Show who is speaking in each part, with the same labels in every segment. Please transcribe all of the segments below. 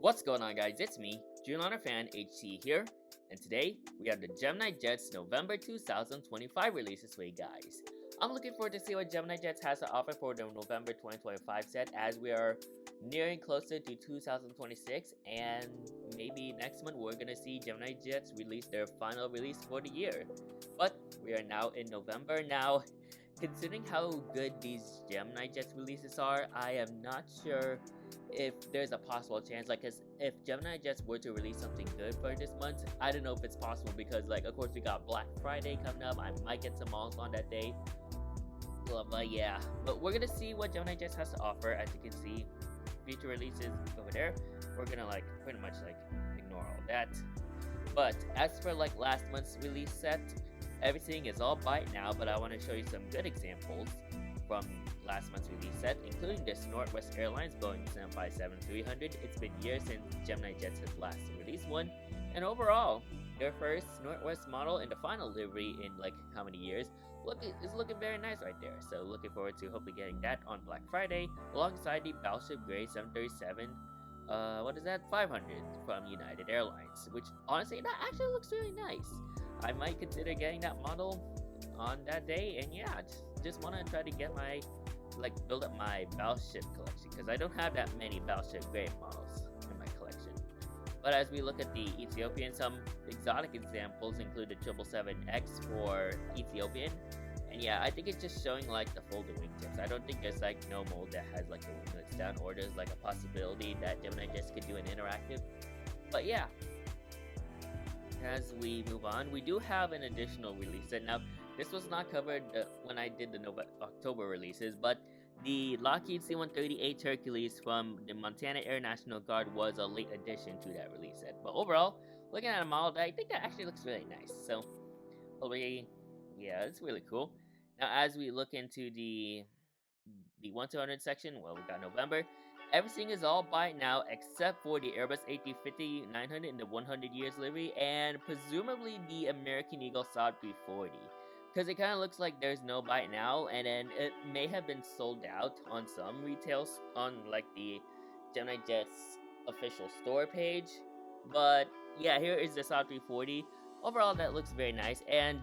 Speaker 1: What's going on, guys? It's me, Dreamliner Fan HT here, and today we have the GeminiJets November 2025 release this way, guys. I'm looking forward to see what GeminiJets has to offer for the November 2025 set, as we are nearing closer to 2026, and maybe next month we're gonna see GeminiJets release their final release for the year. But we are now in November now. Considering how good these GeminiJets releases are, I am not sure if there's a possible chance, like, cause if GeminiJets were to release something good for this month, I don't know if it's possible because, like, of course we got Black Friday coming up. I might get some malls on that day. But yeah, but we're gonna see what GeminiJets has to offer. As you can see, future releases over there. We're gonna like pretty much like ignore all that. But as for like last month's release set, everything is all byte now, but I want to show you some good examples from last month's release set, including this Northwest Airlines Boeing 757-300. It's been years since GeminiJets has last released one, and overall, their first Northwest model in the final livery in like how many years, is looking very nice right there. So looking forward to hopefully getting that on Black Friday, alongside the Battleship Gray 737 500 from United Airlines, which honestly that actually looks really nice. I might consider getting that model on that day, and yeah, just want to try to get my build up my Battleship collection, because I don't have that many Battleship Gray models in my collection. But as we look at the Ethiopian, some exotic examples include the 777X for Ethiopian. And yeah, I think it's just showing like the folded wingtips. I don't think there's like no mold that has like the winglets down, or there's like a possibility that GeminiJets could do an interactive. But yeah, as we move on, we do have an additional release. And now, this was not covered when I did the October releases, but the Lockheed C-130H Hercules from the Montana Air National Guard was a late addition to that release set. But overall, looking at a model, I think that actually looks really nice. So, yeah, it's really cool. Now, as we look into the 1-200 section, well, we got November. Everything is all byte now, except for the Airbus A350-900 in the 100 years livery, and presumably the American Eagle SOD 340. Because it kind of looks like there's no byte now, and then it may have been sold out on some retails on like the GeminiJets official store page. But yeah, here is the SOD 340. Overall, that looks very nice, and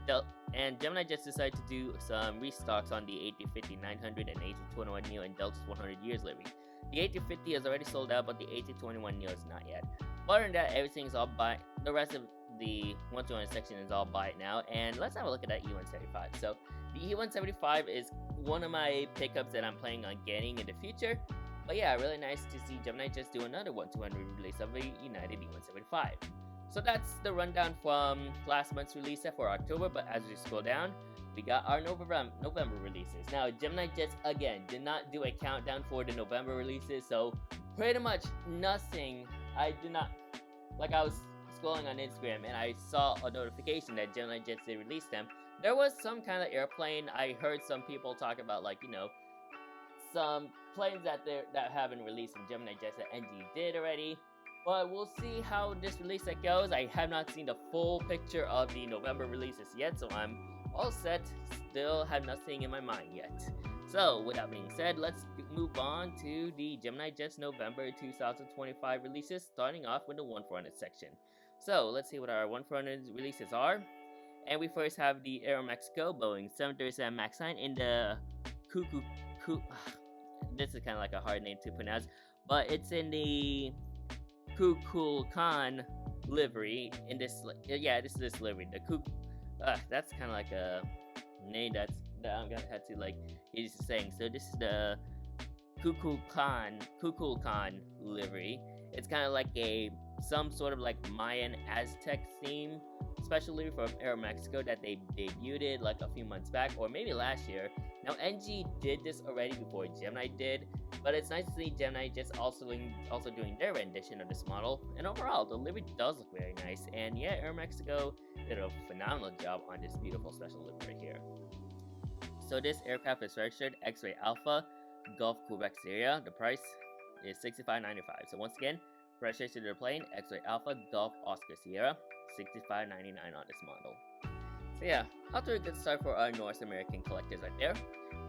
Speaker 1: GeminiJets decided to do some restocks on the A350-900 and A321neo and Delta's 100 years livery. The A350 is already sold out, but the A321neo is not yet. But other than that, everything's all byte. The rest of the 1-200 section is all byte now, and let's have a look at that E175. So the E175 is one of my pickups that I'm planning on getting in the future. But yeah, really nice to see GeminiJets do another 1-200 release of a United E175. So that's the rundown from last month's release set for October, but as we scroll down, we got our November releases. Now, GeminiJets, again, did not do a countdown for the November releases, so pretty much nothing. I was scrolling on Instagram and I saw a notification that GeminiJets did release them. There was some kind of airplane. I heard some people talk about, like, you know, some planes that haven't released in GeminiJets that NG did already. But we'll see how this release set goes. I have not seen the full picture of the November releases yet, so I'm all set. Still have nothing in my mind yet. So, with that being said, let's move on to the GeminiJets November 2025 releases, starting off with the 1-400 section. So, let's see what our 1-400 releases are. And we first have the Aeromexico Boeing 737 MAX 9 in the this is kind of like a hard name to pronounce, but it's in the Kukulkan livery. In this, this is this livery. The that's kind of like a name that I'm gonna have to like get used to saying. So this is the Kukulkan livery. It's kind of like some sort of like Mayan Aztec theme special livery from Aeromexico that they debuted it like a few months back, or maybe last year. Now NG did this already before Gemini did, but it's nice to see Gemini just also doing their rendition of this model. And overall, the livery does look very nice, and yeah, Aeromexico did a phenomenal job on this beautiful special livery right here. So this aircraft is registered X-Ray Alpha Gulf Quebec Sierra. The price is $65.95. So once again, registration to the plane X-Ray Alpha Gulf Oscar Sierra, $65.99 on this model. So yeah, off to a good start for our North American collectors right there.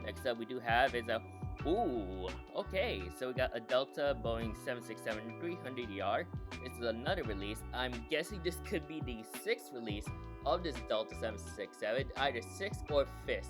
Speaker 1: Next up we do have is a Ooh, okay, so we got a Delta Boeing 767-300ER. This is another release. I'm guessing this could be the 6th release of this Delta 767, either 6th or 5th.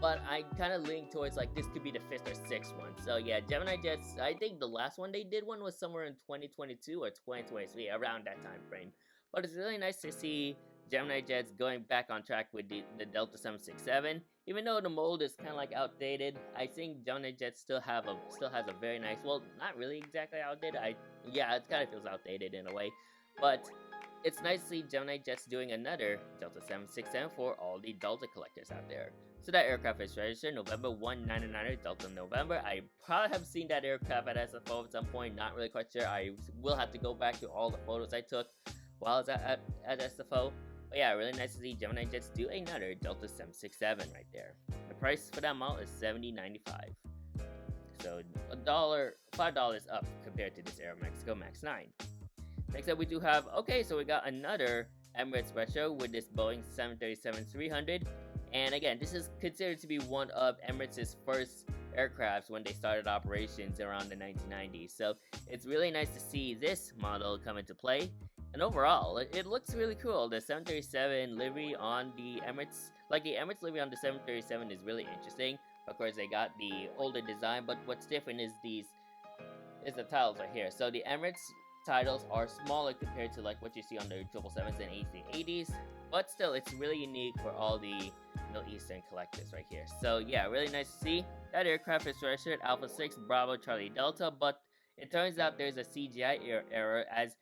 Speaker 1: But I kind of lean towards like this could be the 5th or 6th one. So yeah, GeminiJets, I think the last one they did one was somewhere in 2022 or 2023, around that time frame. But it's really nice to see GeminiJets going back on track with the Delta 767. Even though the mold is kind of like outdated, I think GeminiJets still has a very nice, well, not really exactly outdated. Yeah, it kind of feels outdated in a way, but it's nice to see GeminiJets doing another Delta 767 for all the Delta collectors out there. So that aircraft is registered November 1999 Delta November. I probably have seen that aircraft at SFO at some point, not really quite sure. I will have to go back to all the photos I took while I was at SFO. But yeah, really nice to see GeminiJets do another Delta 767 right there. The price for that model is $70.95. So $5 up compared to this Aeromexico MAX 9. Next up we do have, okay, so we got another Emirates retro with this Boeing 737-300. And again, this is considered to be one of Emirates' first aircrafts when they started operations around the 1990s. So it's really nice to see this model come into play. And overall, it looks really cool. The 737 livery on the Emirates, like the Emirates livery on the 737 is really interesting. Of course, they got the older design, but what's different is the titles right here. So the Emirates titles are smaller compared to like what you see on the 777s and A380s, but still, it's really unique for all the Middle Eastern collectors right here. So yeah, really nice to see. That aircraft is registered Alpha 6 Bravo Charlie Delta, but it turns out there's a CGI error as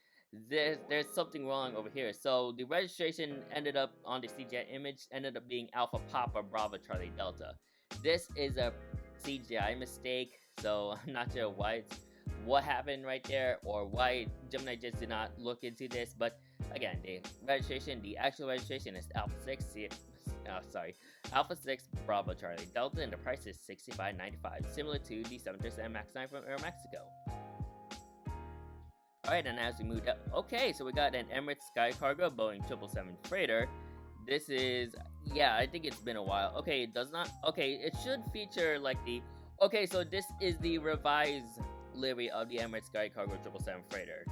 Speaker 1: there's something wrong over here. So the registration ended up on the CGI image ended up being Alpha Papa Bravo Charlie Delta. This is a CGI mistake, so I'm not sure what happened right there or why GeminiJets did not look into this. But again, the actual registration is Alpha 6 Bravo Charlie Delta, and the price is $65.95, similar to the 737 MAX 9 from Aeromexico. Alright, and as we moved up, okay, so we got an Emirates Sky Cargo Boeing 777 freighter. This is, yeah, I think it's been a while. Okay, it does not, okay, it should feature like okay, so this is the revised livery of the Emirates Sky Cargo 777 freighter.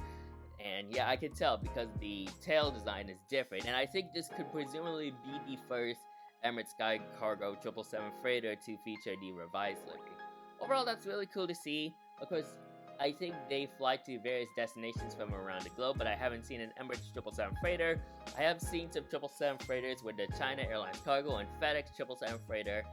Speaker 1: And yeah, I can tell because the tail design is different. And I think this could presumably be the first Emirates Sky Cargo 777 freighter to feature the revised livery. Overall, that's really cool to see. Of course, I think they fly to various destinations from around the globe, but I haven't seen an Emirates 777 freighter. I have seen some 777 freighters with the China Airlines Cargo and FedEx 777 freighter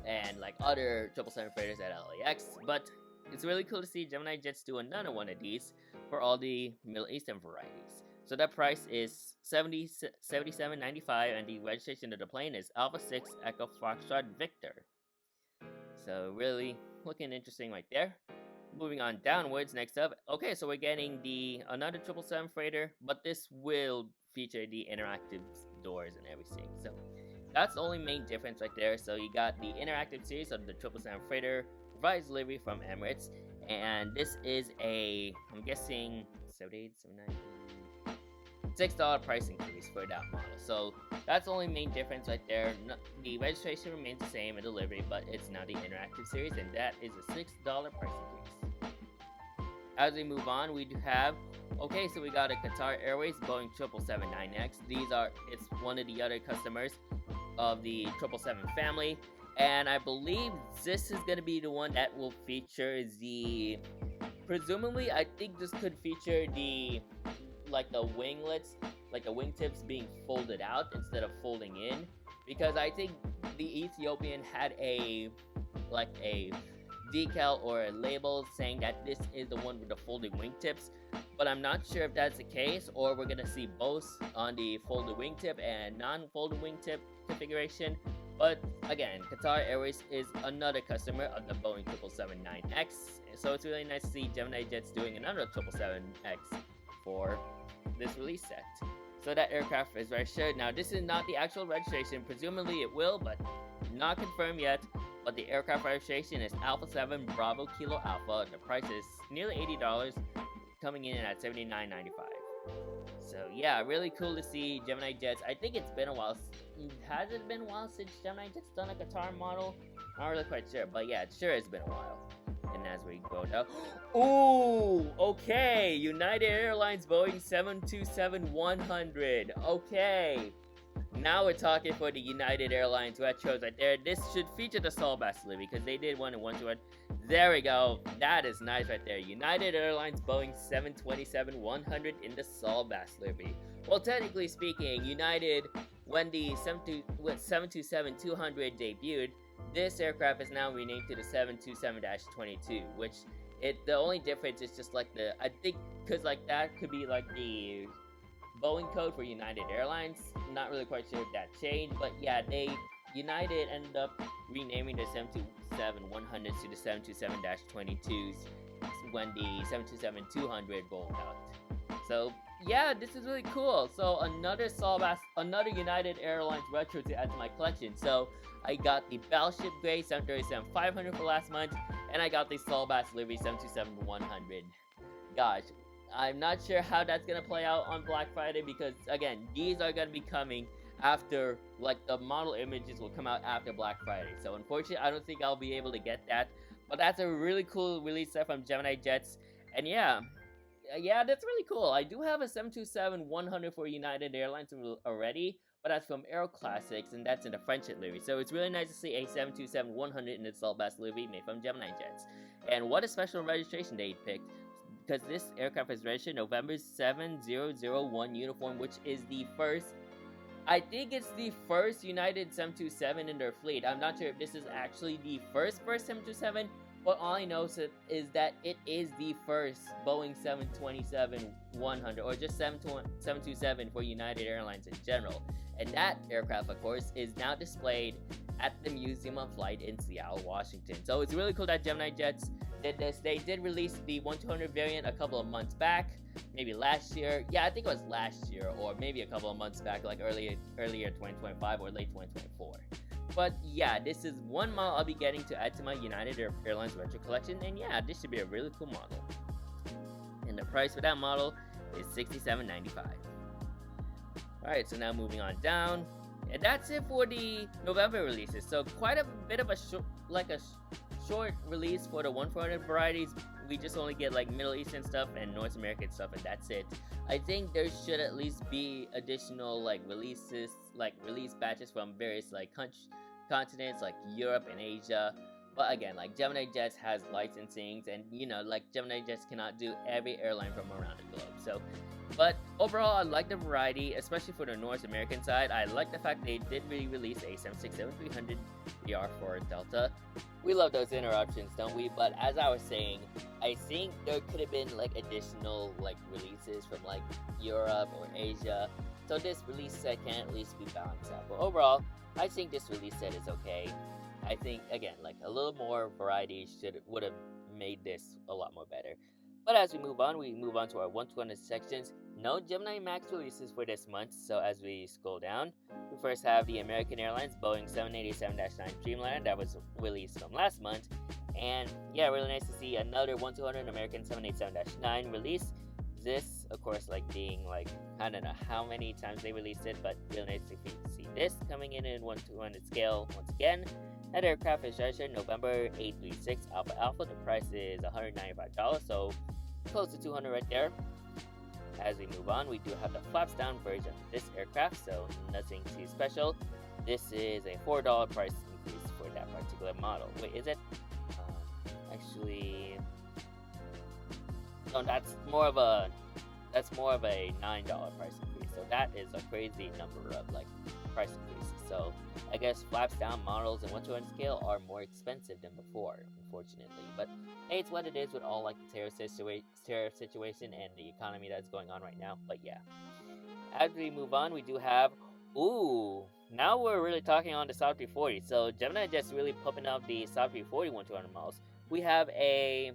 Speaker 1: and like other 777 freighters at LAX, but it's really cool to see GeminiJets do another one of these for all the Middle Eastern varieties. So that price is $77.95, and the registration of the plane is Alpha 6 Echo Foxtrot Victor. So really looking interesting right there. Moving on downwards, next up, okay, so we're getting another 777 freighter, but this will feature the interactive doors and everything. So that's the only main difference right there. So you got the interactive series of the 777 freighter revised livery from Emirates, and this is I'm guessing $78, $79, $6 price increase for that model. So that's the only main difference right there. The registration remains the same in the livery, but it's now the interactive series, and that is a $6 price increase. As we move on, we do have, okay, so we got a Qatar Airways Boeing 777-9X. It's one of the other customers of the 777 family, and I believe this is going to be the one that will feature presumably, I think this could feature the winglets, like the wingtips being folded out instead of folding in, because I think the Ethiopian had a decal or a label saying that this is the one with the folding wingtips, but I'm not sure if that's the case, or we're gonna see both on the folded wingtip and non-folded wingtip configuration. But again, Qatar Airways is another customer of the Boeing 777-9X, so it's really nice to see GeminiJets doing another 777X for this release set. So that aircraft is registered. Now this is not the actual registration, presumably it will, but not confirmed yet. But the aircraft registration is Alpha 7 Bravo Kilo Alpha. The price is nearly $80, coming in at $79.95. So yeah, really cool to see GeminiJets. I think it's been a while. Has it been a while since GeminiJets done a Qatar model? Not really quite sure, but yeah, it sure has been a while. And as we go down, ooh, okay, United Airlines Boeing 727-100. Okay, now we're talking for the United Airlines retros right there. This should feature the Saul Bass livery because they did one in 121. There we go. That is nice right there. United Airlines Boeing 727-100 in the Saul Bass livery. Well, technically speaking, United, when the 727-200 debuted, this aircraft is now renamed to the 727-22, which the only difference is just like I think, because like that could be like the Boeing code for United Airlines. Not really quite sure if that changed, but yeah, United ended up renaming the 727-100s to the 727-22s when the 727-200 rolled out. So yeah, this is really cool. So another United Airlines retro to add to my collection. So I got the Battleship Gray 737-500 for last month, and I got the Saul Bass livery 727-100. Gosh, I'm not sure how that's gonna play out on Black Friday because again, these are gonna be coming after, like, the model images will come out after Black Friday. So unfortunately, I don't think I'll be able to get that. But that's a really cool release set from GeminiJets, and yeah, that's really cool. I do have a 727-100 for United Airlines already, but that's from Aero Classics, and that's in the Friendship livery. So it's really nice to see a 727-100 in the Saul Bass livery made from GeminiJets. And what a special registration they picked, because this aircraft is registered November 7001 uniform, which is the first, I think it's the first United 727 in their fleet. I'm not sure if this is actually the first 727, but all I know is that it is the first Boeing 727-100, or just 727 for United Airlines in general. And that aircraft, of course, is now displayed at the Museum of Flight in Seattle, Washington. So it's really cool that GeminiJets did this. They did release the 1-200 variant a couple of months back, maybe last year. Yeah, I think it was last year, or maybe a couple of months back, like earlier 2025 or late 2024. But yeah, this is one model I'll be getting to add to my United Airlines retro collection, and yeah, this should be a really cool model. And the price for that model is $67.95. Alright, so now moving on down. And that's it for the November releases. So quite a bit of a short release for the 1-400 varieties. We just only get like Middle Eastern stuff and North American stuff, and that's it. I think there should at least be additional like release batches from various like continents like Europe and Asia. But again, like GeminiJets has licensings, and you know, like GeminiJets cannot do every airline from around the globe. So, but overall, I like the variety, especially for the North American side. I like the fact they did re-release a 767-300 VR for Delta. We love those interruptions, don't we? But as I was saying, I think there could have been like additional like releases from like Europe or Asia. So this release set can at least be balanced out. But overall, I think this release set is okay. I think, again, like a little more variety would have made this a lot more better. But as we move on to our 1-200 sections. No Gemini Max releases for this month, so as we scroll down, we first have the American Airlines Boeing 787-9 Dreamliner that was released from last month. And yeah, really nice to see another 1-200 American 787-9 release. This, of course, like being like, I don't know how many times they released it, but really nice to see this coming in 1-200 scale once again. That aircraft is registered November 836 Alpha Alpha. The price is $195, so close to $200 right there. As we move on, we do have the flaps down version of this aircraft, so nothing too special. This is a $4 price increase for that particular model. Wait, is it? Actually, no, that's more of a $9 price increase. So that is a crazy number of like price increases. So I guess flaps down models in 1-200 scale are more expensive than before, unfortunately. But hey, it's what it is with all like the tariff situation and the economy that's going on right now. But yeah, as we move on, we do have now we're really talking on the South 340. So Gemini just really pumping up the South 340 1-200 models. We have a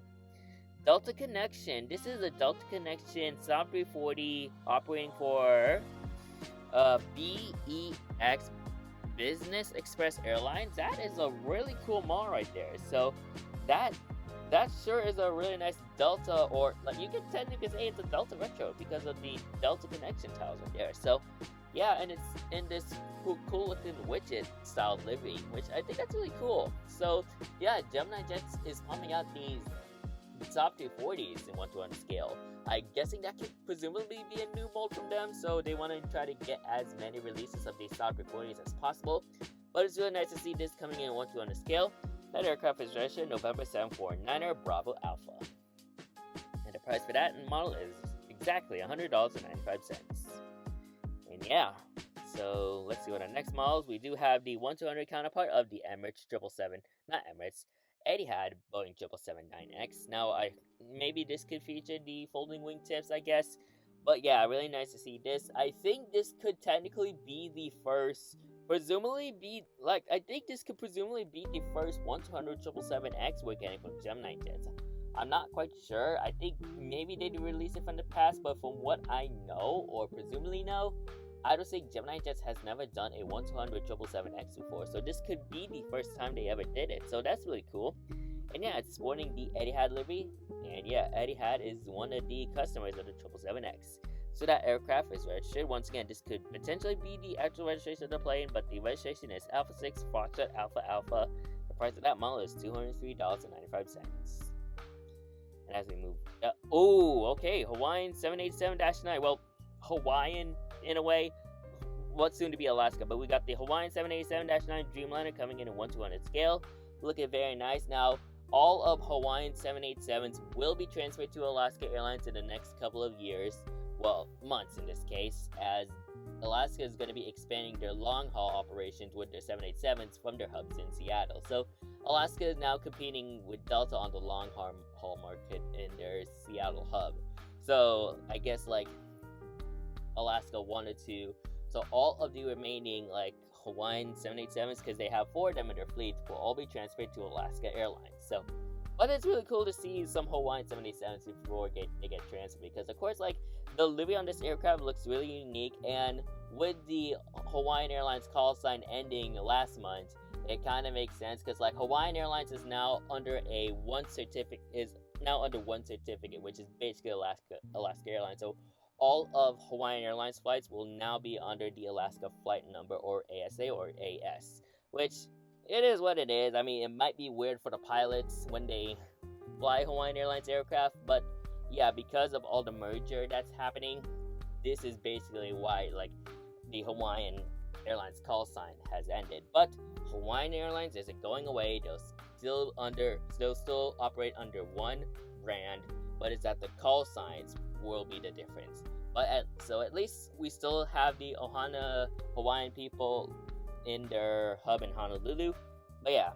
Speaker 1: Delta Connection. This is a Delta Connection South 340 operating for BEX Business Express Airlines. That is a really cool model right there. So that sure is a really nice Delta, or like you can technically say it's a Delta retro because of the Delta connection tiles right there. So yeah, and it's in this cool looking widget style livery, which I think that's really cool. So yeah, GeminiJets is pumping out these top 240s in 1:1 scale. I'm guessing that could presumably be a new mold from them, so they want to try to get as many releases of these top 240s as possible. But it's really nice to see this coming in 1:1 scale. That aircraft is registered November 749er Bravo Alpha. And the price for that model is exactly $100.95. And yeah, so let's see what our next models. We do have the 1:200 counterpart of the Emirates 777, not Emirates, Etihad Boeing 777-9X. Now, maybe this could feature the folding wingtips, I guess. But yeah, really nice to see this. I think this could technically be the first, I think this could presumably be the first 1:200 777X we're getting from GeminiJets. I'm not quite sure. I think maybe they did release it from the past, but from what I know, or presumably know, I don't think GeminiJets has never done a 1:200 777X before, so this could be the first time they ever did it, so that's really cool. And yeah, it's sporting the Etihad livery, and yeah, Etihad is one of the customers of the 777X. So that aircraft is registered. Once again, this could potentially be the actual registration of the plane, but the registration is Alpha 6 Foxtrot Alpha Alpha. The price of that model is $203.95. And as we move up, okay, Hawaiian 787-9. Well, Hawaiian in a way, what's soon to be Alaska, but we got the Hawaiian 787-9 Dreamliner coming in 1:200 scale, looking very nice. Now, all of Hawaiian 787s will be transferred to Alaska Airlines in the next couple of years, well, months in this case, as Alaska is going to be expanding their long-haul operations with their 787s from their hubs in Seattle. So Alaska is now competing with Delta on the long-haul market in their Seattle hub. So I guess like Alaska wanted to, so all of the remaining like Hawaiian 787s, because they have 4 of them in their fleet, will all be transferred to Alaska Airlines. So, but it's really cool to see some Hawaiian 787s before they get transferred, because of course like the livery on this aircraft looks really unique, and with the Hawaiian Airlines call sign ending last month, it kind of makes sense, because like Hawaiian Airlines is now under one certificate, which is basically Alaska Airlines. So all of Hawaiian Airlines flights will now be under the Alaska flight number, or ASA or AS, which it is what it is. I mean, it might be weird for the pilots when they fly Hawaiian Airlines aircraft, but yeah, because of all the merger that's happening, this is basically why like the Hawaiian Airlines call sign has ended. But Hawaiian Airlines isn't going away. They'll still operate under one brand, but it's that the call signs will be the difference. But so at least we still have the Ohana Hawaiian people in their hub in Honolulu. But yeah,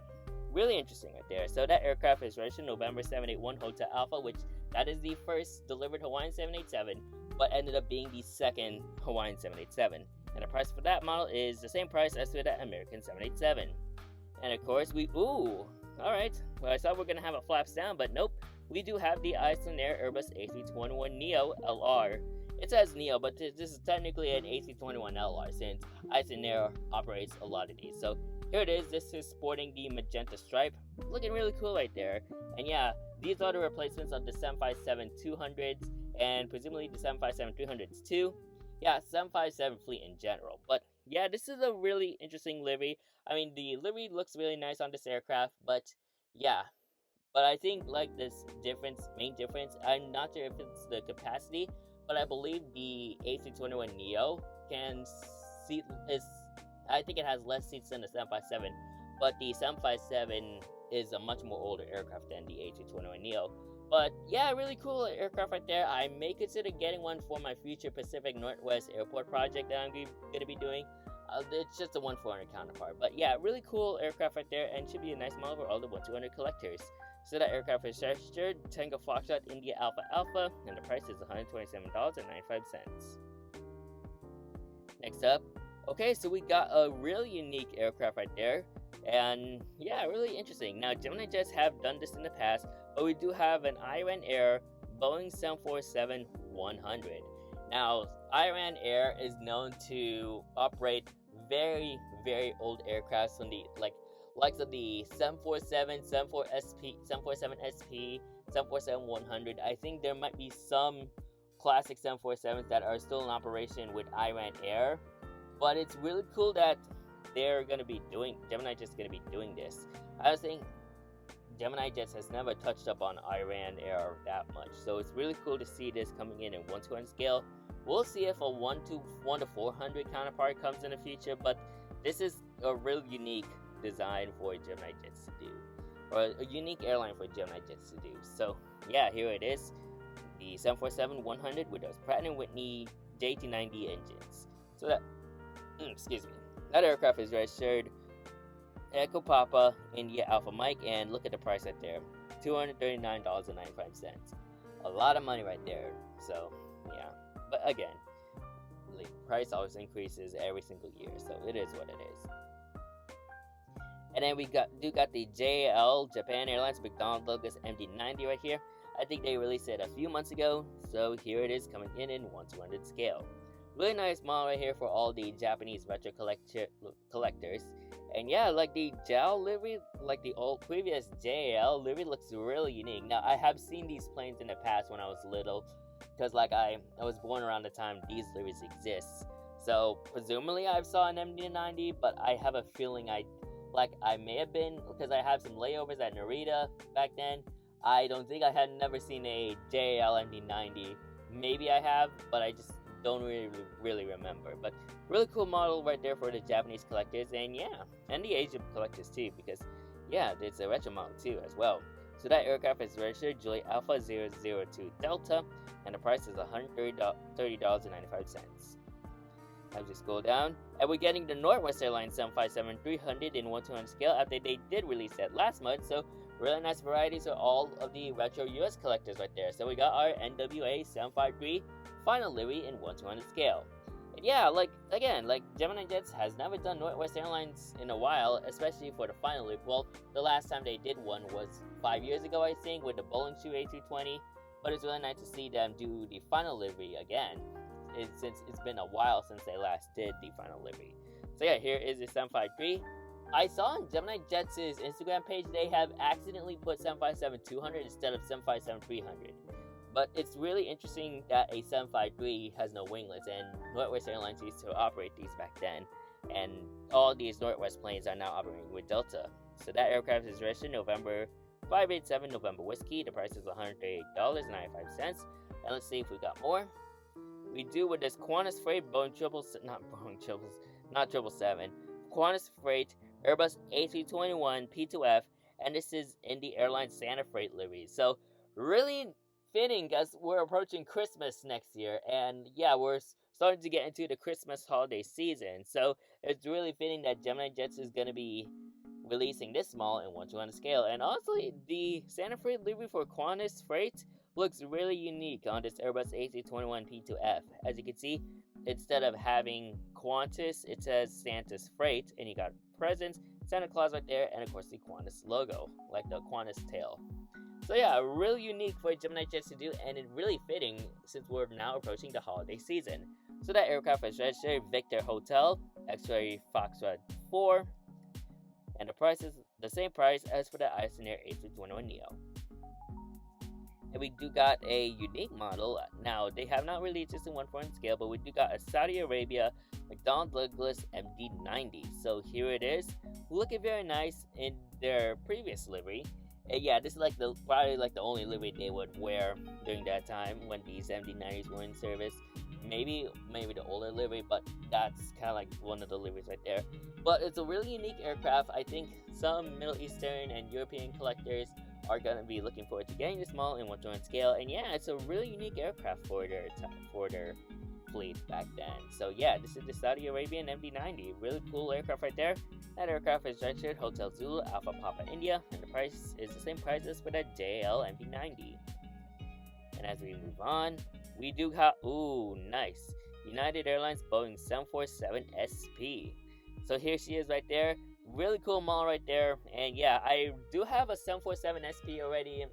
Speaker 1: really interesting right there. So that aircraft is registered November 781 Hotel Alpha, which that is the first delivered Hawaiian 787, but ended up being the second Hawaiian 787. And the price for that model is the same price as for that American 787. And of course, alright, well I thought we were going to have it flaps down, but nope. We do have the Icelandair Airbus A321neo LR. It says Neo, but this is technically an A321 LR, since Icelandair operates a lot of these. So here it is. This is sporting the magenta stripe, looking really cool right there. And yeah, these are the replacements of the 757-200s and presumably the 757-300s too. Yeah, 757 fleet in general. But yeah, this is a really interesting livery. I mean, the livery looks really nice on this aircraft, but yeah. But I think like this main difference, I'm not sure if it's the capacity, but I believe the A321neo I think it has less seats than the 757, but the 757 is a much more older aircraft than the A321neo. But yeah, really cool aircraft right there. I may consider getting one for my future Pacific Northwest Airport project that I'm going to be doing. It's just a 1-400 counterpart. But yeah, really cool aircraft right there, and should be a nice model for all the 1-200 collectors. So that aircraft is registered Tango Foxtrot India Alpha Alpha, and the price is $127.95. Next up, okay, so we got a really unique aircraft right there, and yeah, really interesting. Now, GeminiJets have done this in the past, but we do have an Iran Air Boeing 747-100. Now, Iran Air is known to operate very, very old aircrafts from the likes of the 747, 747 SP, 747-100. I think there might be some classic 747s that are still in operation with Iran Air, but it's really cool that GeminiJets gonna be doing this. I was saying GeminiJets has never touched up on Iran Air that much, so it's really cool to see this coming in 1-to-1 scale. We'll see if a 1-to-400 counterpart comes in the future, but this is a real unique design for GeminiJets to do, or a unique airline for GeminiJets to do. So yeah, here it is, the 747-100 with those Pratt & Whitney JT90 engines. So that, excuse me, that aircraft is registered Echo Papa India Alpha Mike, and look at the price right there, $239.95. A lot of money right there. So yeah, but again, the price always increases every single year, so it is what it is. And then we got the JAL Japan Airlines McDonnell Douglas MD90 right here. I think they released it a few months ago, so here it is coming in 1-to-100 scale. Really nice model right here for all the Japanese retro collectors. And yeah, like the JAL livery, like the old previous JAL livery, looks really unique. Now, I have seen these planes in the past when I was little, because like I was born around the time these liveries exist. So presumably I saw an MD90, but I have a feeling I may have been, because I have some layovers at Narita back then. I don't think I had never seen a JAL MD90. Maybe I have, but I just don't really remember. But really cool model right there for the Japanese collectors, and yeah, and the Asian collectors too, because yeah, it's a retro model too as well. So that aircraft is registered Juliet Alpha 002 Delta, and the price is $130.95. As we scroll down, and we're getting the Northwest Airlines 757-300 in 1-to-1 scale after they did release that last month. So really nice varieties of all of the retro US collectors right there. So we got our NWA 753 final livery in 1-to-1 scale. And yeah, like GeminiJets has never done Northwest Airlines in a while, especially for the final livery. Well, the last time they did one was 5 years ago, I think, with the Boeing A320. But it's really nice to see them do the final livery again, since it's been a while since they last did the final livery. So yeah, here is the 753. I saw on GeminiJets' Instagram page they have accidentally put 757-200 instead of 757-300. But it's really interesting that a 753 has no winglets, and Northwest Airlines used to operate these back then, and all these Northwest planes are now operating with Delta. So that aircraft is registered November 587 November Whiskey. The price is $108.95. And let's see if we got more. We do with this Qantas Freight Boeing 777, Qantas Freight Airbus A321 P2F, and this is in the airline Santa Freight livery. So really fitting, as we're approaching Christmas next year, and yeah, we're starting to get into the Christmas holiday season. So it's really fitting that GeminiJets is going to be releasing this model in 1-to-1 scale. And honestly, the Santa Freight livery for Qantas Freight looks really unique on this Airbus A321 P2F. As you can see, instead of having Qantas, it says Santa's Freight, and you got presents, Santa Claus right there, and of course the Qantas logo, like the Qantas tail. So yeah, really unique for GeminiJets to do, and it's really fitting since we're now approaching the holiday season. So that aircraft is registered Victor Hotel, X-Ray Foxtrot 4, and the price is the same price as for the Icelandair A321neo. And we do got a unique model. Now, they have not released this in 1-to-1 scale, but we do got a Saudi Arabia McDonnell Douglas MD90. So here it is, looking very nice in their previous livery. And yeah, this is probably the only livery they would wear during that time when these MD90s were in service. Maybe the older livery, but that's kind of like one of the liveries right there. But it's a really unique aircraft. I think some Middle Eastern and European collectors are going to be looking forward to getting this model in 1-to-1 scale. And yeah, it's a really unique aircraft for their fleet back then. So yeah, this is the Saudi Arabian MD90. Really cool aircraft right there. That aircraft is registered Hotel Zulu Alpha Papa India, and the price is the same price as for that JL MD90. And as we move on, we do have, nice, United Airlines Boeing 747 SP. So here she is right there. Really cool model right there. And yeah, I do have a 747 SP already, in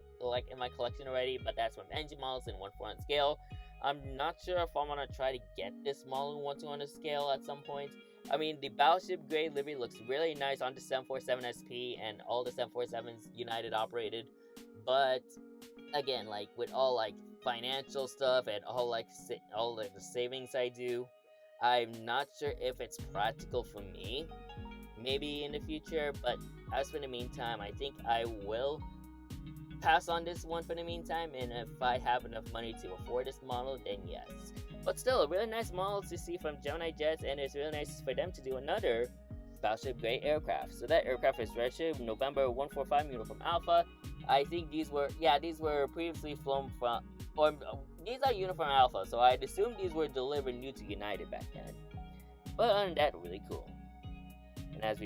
Speaker 1: my collection already, but that's from engine models in 1-to-1 scale. I'm not sure if I'm gonna try to get this model in 1-to-1 scale at some point. I mean, the battleship gray livery looks really nice on the 747 SP and all the 747s United operated, but again, like with all like financial stuff and all like the savings I do, I'm not sure if it's practical for me. Maybe in the future, but as for the meantime, I think I will pass on this one for the meantime. And if I have enough money to afford this model, then yes. But still, a really nice model to see from Gemini Jets, and it's really nice for them to do another Battleship Gray aircraft. So that aircraft is registered November 145 Uniform Alpha. I think these were previously flown from, or these are Uniform Alpha, so I'd assume these were delivered new to United back then. But other than that, really cool. And so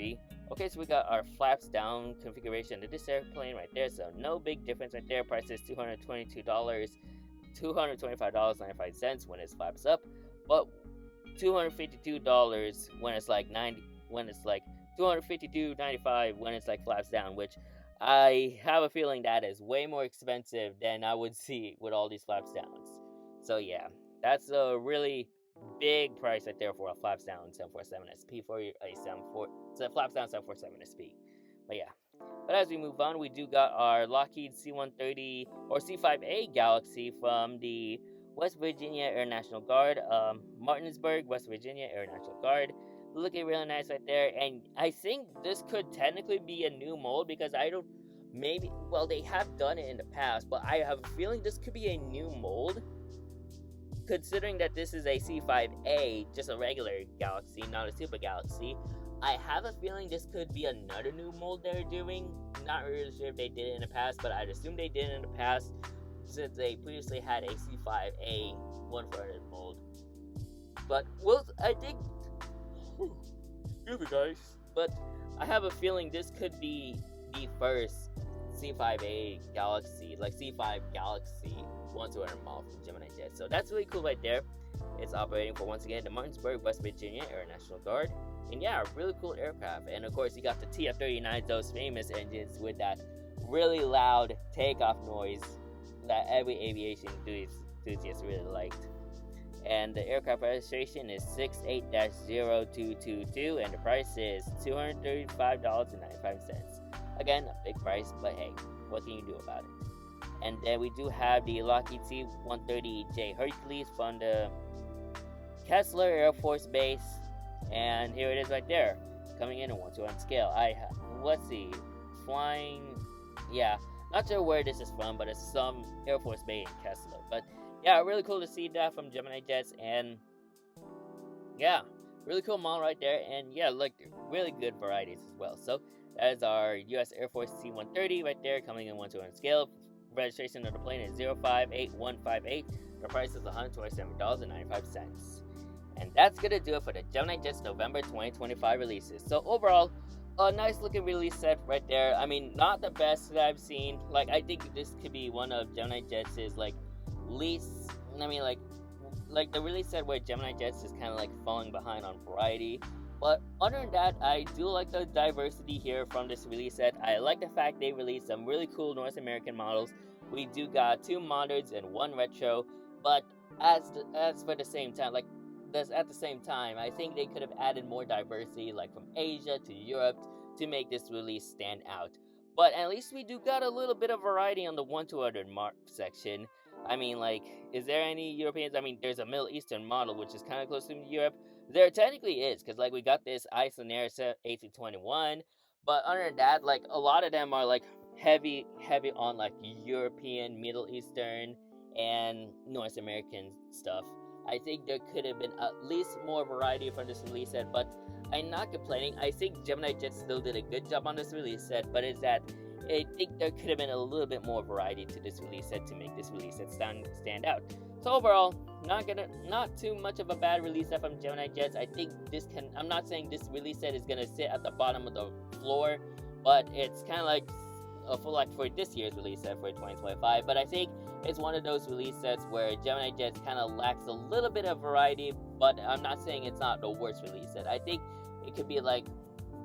Speaker 1: we got our flaps down configuration of this airplane right there, so no big difference right there. Price is $222, $225.95 when it's flaps up, but $252 when it's like $252.95 when it's like flaps down, which I have a feeling that is way more expensive than I would see with all these flaps downs. So yeah, that's a really big price right there for a flaps down 747 SP for a flaps down 747 SP. But yeah. But as we move on, we do got our Lockheed C-130 or C-5A Galaxy from the West Virginia Air National Guard, Martinsburg, West Virginia Air National Guard. Looking really nice right there, and I think this could technically be a new mold because they have done it in the past, but I have a feeling this could be a new mold. Considering that this is a C-5A, just a regular Galaxy, not a Super Galaxy, I have a feeling this could be another new mold they're doing. Not really sure if they did it in the past, but I'd assume they did it in the past since they previously had a C-5A 100 mold. But excuse me guys, but I have a feeling this could be the first C-5A Galaxy, like C-5 Galaxy 1-200 model from Gemini Jets. So that's really cool right there. It's operating for, once again, the Martinsburg, West Virginia Air National Guard. And yeah, a really cool aircraft. And of course, you got the TF-39, those famous engines with that really loud takeoff noise that every aviation enthusiast really liked. And the aircraft registration is 68-0222, and the price is $235.95. Again, a big price, but hey, what can you do about it? And then we do have the Lockheed C-130J Hercules from the Kessler Air Force Base, and here it is right there, coming in a 1-to-1 scale. Let's see, flying, yeah, not sure where this is from, but it's some Air Force Base in Kessler. But yeah, really cool to see that from Gemini Jets, and yeah, really cool model right there, and yeah, look, really good varieties as well. So that is our U.S. Air Force C-130 right there, coming in 1-to-1 scale. Registration of the plane is 058158. The price is $127.95. And that's gonna do it for the GeminiJets November 2025 releases. So overall, a nice looking release set right there. I mean, not the best that I've seen. Like, I think this could be one of GeminiJets' like least. I mean, like the release set where GeminiJets is kind of like falling behind on variety. But other than that, I do like the diversity here from this release set. I like the fact they released some really cool North American models. We do got 2 moderns and 1 retro, but at the same time, I think they could have added more diversity, like from Asia to Europe, to make this release stand out. But at least we do got a little bit of variety on the 1-200 mark section. I mean, like, is there any Europeans? I mean, there's a Middle Eastern model, which is kind of close to Europe. There technically is, because, like, we got this Icelandair AC-21, but other than that, like, a lot of them are, like, heavy on, like, European, Middle Eastern, and North American stuff. I think there could have been at least more variety from this release set, but I'm not complaining. I think GeminiJets still did a good job on this release set, but it's that I think there could have been a little bit more variety to this release set to make this release set stand out. So overall, not too much of a bad release set from GeminiJets. I think I'm not saying this release set is gonna sit at the bottom of the floor, but it's kind of like for this year's release set for 2025. But I think it's one of those release sets where GeminiJets kind of lacks a little bit of variety, but I'm not saying it's not the worst release set. I think it could be like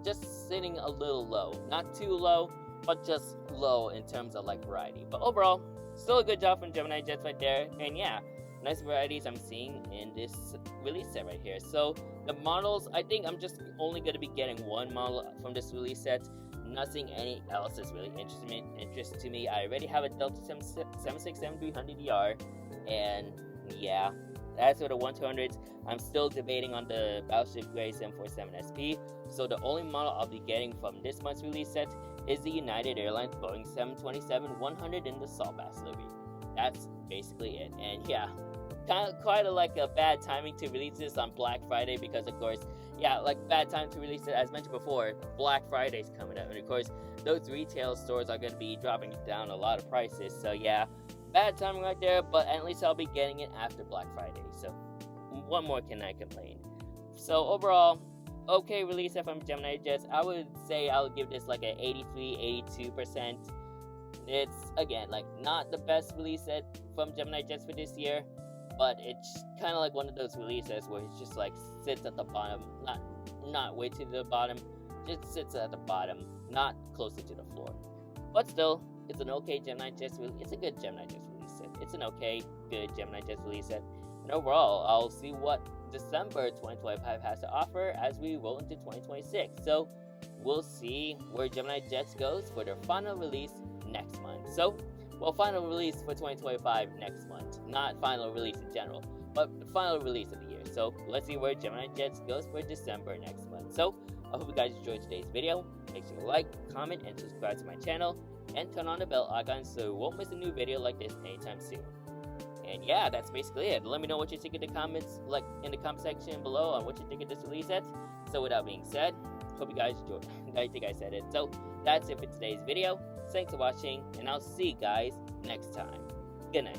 Speaker 1: just sitting a little low, not too low, but just low in terms of like variety. But overall, still a good job from GeminiJets right there. And yeah, nice varieties I'm seeing in this release set right here. So the models, I think I'm just only going to be getting one model from this release set, nothing any else is really interest to me. I already have a Delta 767-300ER, and yeah, as for the 1-200s, I'm still debating on the Battleship Gray 747SP, so the only model I'll be getting from this month's release set is the United Airlines Boeing 727-100 in the Sawbass livery. That's basically it, and yeah, quite a bad timing to release this on Black Friday, because of course, yeah, like bad time to release it, as mentioned before, Black Friday's coming up, and of course, those retail stores are going to be dropping down a lot of prices, so yeah, bad timing right there, but at least I'll be getting it after Black Friday, so what more can I complain? So overall, okay release set from GeminiJets. I would say I would give this like an 83-82%. It's, again, like not the best release set from GeminiJets for this year, but it's kind of like one of those releases where it just like sits at the bottom, not way to the bottom, just sits at the bottom, not closer to the floor. But still, it's an okay GeminiJets release. It's a good GeminiJets release set. It's an okay, good GeminiJets release set. And overall, I'll see what December 2025 has to offer as we roll into 2026. So we'll see where GeminiJets goes for their final release next month. So, well, final release for 2025 next month. Not final release in general, but final release of the year. So let's see where GeminiJets goes for December next month. So I hope you guys enjoyed today's video. Make sure to like, comment, and subscribe to my channel, and turn on the bell icon so you won't miss a new video like this anytime soon. And yeah, that's basically it. Let me know what you think in the comments, like in the comment section below, on what you think of this release set. So with that being said, hope you guys enjoyed. I think I said it. So that's it for today's video. Thanks for watching, and I'll see you guys next time. Good night.